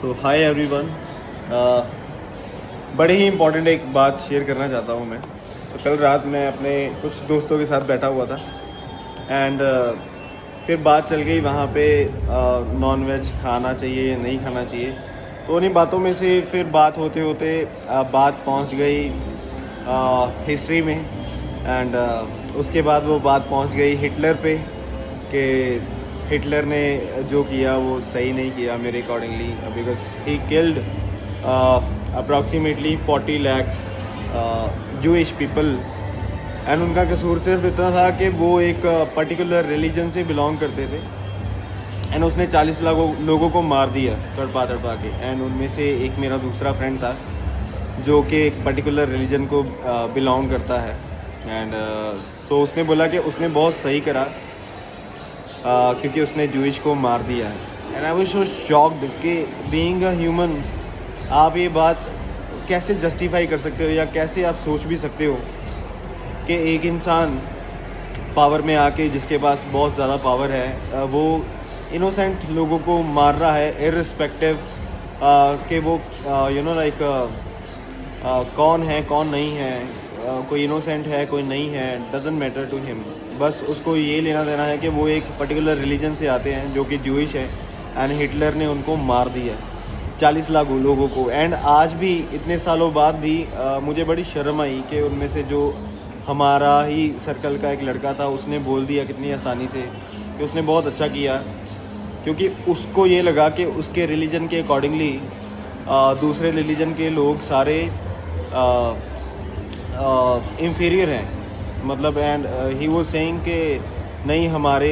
सो hi everyone. बड़े ही important एक बात शेयर करना चाहता हूँ मैं। तो कल रात मैं अपने कुछ दोस्तों के साथ बैठा हुआ था एंड फिर बात चल गई वहाँ पे नॉन वेज खाना चाहिए या नहीं खाना चाहिए। तो उन्हीं बातों में से फिर बात होते होते बात पहुँच गई हिस्ट्री में एंड उसके बाद वो बात पहुँच गई हिटलर पे कि हिटलर ने जो किया वो सही नहीं किया मेरे accordingly, because he killed approximately 40 lakh Jewish people and उनका कसूर सिर्फ इतना था कि वो एक पर्टिकुलर रिलीजन से बिलोंग करते थे एंड उसने 40 लाख लोगों को मार दिया तड़पा के। एंड उनमें से एक मेरा दूसरा फ्रेंड था जो कि एक पर्टिकुलर रिलीजन को बिलोंग करता है एंड तो उसने बोला कि उसने बहुत सही करा क्योंकि उसने जूइश को मार दिया है। And I was so shocked कि बीइंग अ ह्यूमन आप ये बात कैसे जस्टिफाई कर सकते हो या कैसे आप सोच भी सकते हो कि एक इंसान पावर में आके जिसके पास बहुत ज़्यादा पावर है वो इनोसेंट लोगों को मार रहा है इर्रिस्पेक्टिव कि वो लाइक कौन है कौन नहीं है, कोई इनोसेंट है कोई नहीं है, डजेंट मैटर टू हिम। बस उसको ये लेना देना है कि वो एक पर्टिकुलर रिलीजन से आते हैं जो कि जूइश है एंड हिटलर ने उनको मार दिया 40 लाख लोगों को। एंड आज भी इतने सालों बाद भी मुझे बड़ी शर्म आई कि उनमें से जो हमारा ही सर्कल का एक लड़का था उसने बोल दिया कितनी आसानी से कि उसने बहुत अच्छा किया, क्योंकि उसको ये लगा कि उसके रिलीजन के अकॉर्डिंगली दूसरे रिलीजन के लोग सारे इंफीरियर हैं, मतलब। एंड ही वाज सेइंग कि नहीं, हमारे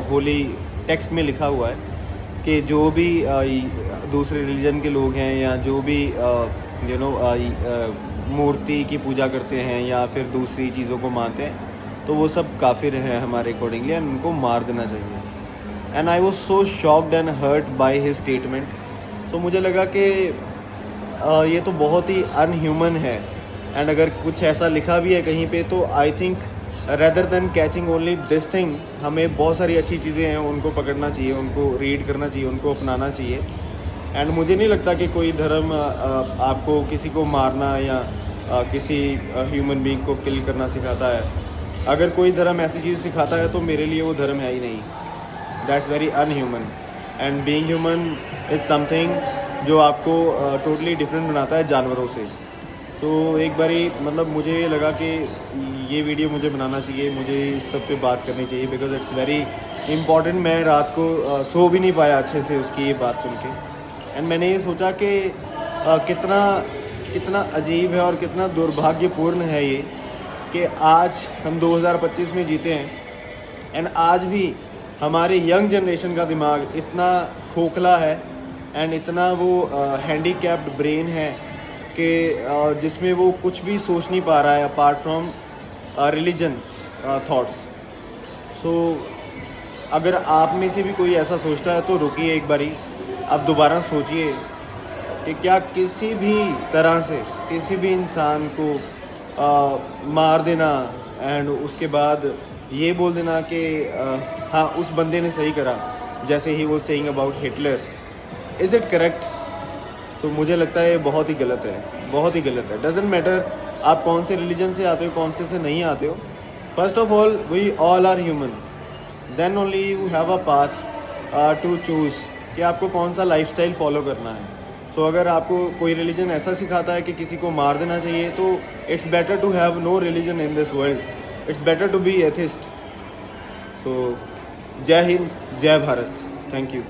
होली टेक्स्ट में लिखा हुआ है कि जो भी दूसरे रिलीजन के लोग हैं या जो भी मूर्ति की पूजा करते हैं या फिर दूसरी चीज़ों को मानते हैं तो वो सब काफिर हैं हमारे अकॉर्डिंगली एंड उनको मार देना चाहिए। And I was so shocked and hurt by his statement. So मुझे लगा कि ये तो बहुत ही अनह्यूमन है एंड अगर कुछ ऐसा लिखा भी है कहीं पे तो I think rather than catching only this thing हमें बहुत सारी अच्छी चीज़ें हैं उनको पकड़ना चाहिए, उनको रीड करना चाहिए, उनको अपनाना चाहिए। एंड मुझे नहीं लगता कि कोई धर्म आपको किसी को मारना या किसी ह्यूमन बीइंग को किल करना सिखाता है। अगर कोई धर्म ऐसी चीज़ सिखाता है तो मेरे लिए वो धर्म है ही नहीं। That's very unhuman and being human is something जो आपको टोटली डिफरेंट बनाता है जानवरों से। तो एक बारी मतलब मुझे लगा कि ये वीडियो मुझे बनाना चाहिए, मुझे इस सब पे बात करनी चाहिए बिकॉज इट्स वेरी इंपॉर्टेंट। मैं रात को सो भी नहीं पाया अच्छे से उसकी ये बात सुन के। एंड मैंने ये सोचा कि कितना अजीब है और कितना दुर्भाग्यपूर्ण है ये कि आज हम 2025 में जीते हैं एंड आज भी हमारे यंग जनरेशन का दिमाग इतना खोखला है एंड इतना वो हैंडीकैप्ड ब्रेन है कि जिसमें वो कुछ भी सोच नहीं पा रहा है अपार्ट फ्रॉम रिलीजन थॉट्स। सो अगर आप में से भी कोई ऐसा सोचता है तो रुकिए एक बारी, आप दोबारा सोचिए कि क्या किसी भी तरह से किसी भी इंसान को मार देना एंड उसके बाद ये बोल देना कि हाँ उस बंदे ने सही करा, जैसे ही वो saying about Hitler, is it correct? So मुझे लगता है ये बहुत ही गलत है, बहुत ही गलत है। डजेंट मैटर आप कौन से रिलीजन से आते हो कौन से नहीं आते हो। First of all we all are human, then only you have a path to choose कि आपको कौन सा लाइफस्टाइल फॉलो करना है। सो अगर आपको कोई रिलीजन ऐसा सिखाता है कि किसी को मार देना चाहिए तो it's better to have no religion in this world, it's better to be atheist. So जय हिंद, जय भारत, थैंक यू।